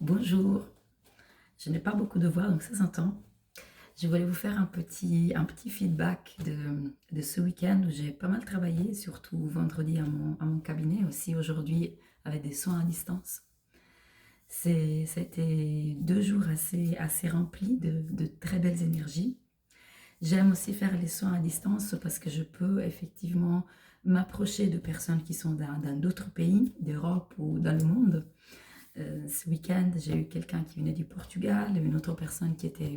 Bonjour, je n'ai pas beaucoup de voix donc ça s'entend. Je voulais vous faire un petit feedback de ce week-end où j'ai pas mal travaillé, surtout vendredi à mon cabinet, aussi aujourd'hui avec des soins à distance. Ça a été 2 jours assez remplis de très belles énergies. J'aime aussi faire les soins à distance parce que je peux effectivement m'approcher de personnes qui sont dans d'autres pays, d'Europe ou dans le monde. Ce week-end, j'ai eu quelqu'un qui venait du Portugal, une autre personne qui était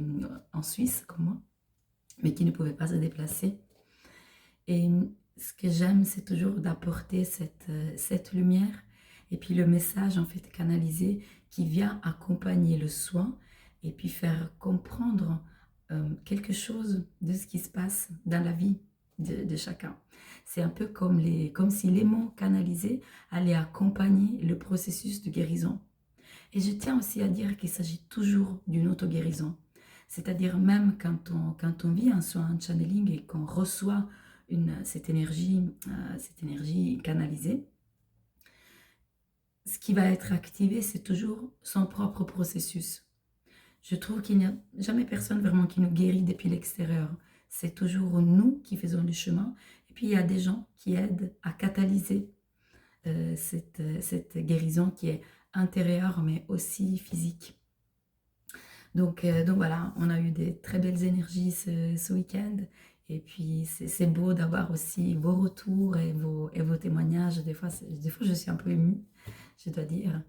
en Suisse, comme moi, mais qui ne pouvait pas se déplacer. Et ce que j'aime, c'est toujours d'apporter cette lumière et puis le message en fait canalisé qui vient accompagner le soin et puis faire comprendre quelque chose de ce qui se passe dans la vie de chacun. C'est un peu comme si les mots canalisés allaient accompagner le processus de guérison. Et je tiens aussi à dire qu'il s'agit toujours d'une auto-guérison. C'est-à-dire même quand on vit un soin en channeling et qu'on reçoit cette énergie canalisée, ce qui va être activé, c'est toujours son propre processus. Je trouve qu'il n'y a jamais personne vraiment qui nous guérit depuis l'extérieur. C'est toujours nous qui faisons le chemin. Et puis il y a des gens qui aident à catalyser cette guérison qui est intérieure mais aussi physique. Donc voilà, on a eu des très belles énergies ce week-end. Et puis c'est beau d'avoir aussi vos retours et vos témoignages. Des fois, je suis un peu émue, je dois dire.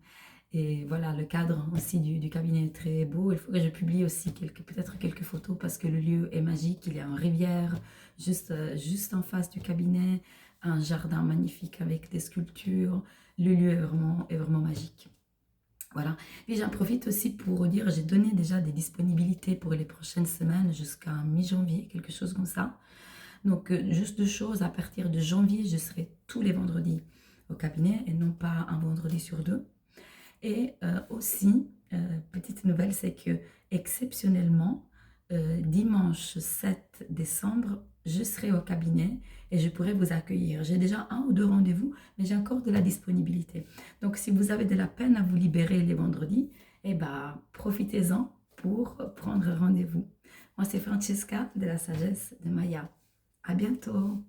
Et voilà, le cadre aussi du cabinet est très beau. Il faut que je publie aussi peut-être quelques photos parce que le lieu est magique. Il y a une rivière juste en face du cabinet, un jardin magnifique avec des sculptures. Le lieu est vraiment magique. Voilà. Et j'en profite aussi pour dire, j'ai donné déjà des disponibilités pour les prochaines semaines jusqu'à mi-janvier, quelque chose comme ça. Donc, juste 2 choses, à partir de janvier, je serai tous les vendredis au cabinet et non pas un vendredi sur deux. Et aussi, petite nouvelle, c'est que exceptionnellement, dimanche 7 décembre, je serai au cabinet et je pourrai vous accueillir. J'ai déjà 1 ou 2 rendez-vous, mais j'ai encore de la disponibilité. Donc, si vous avez de la peine à vous libérer les vendredis, eh ben, profitez-en pour prendre rendez-vous. Moi, c'est Francesca de la sagesse de Maya. À bientôt!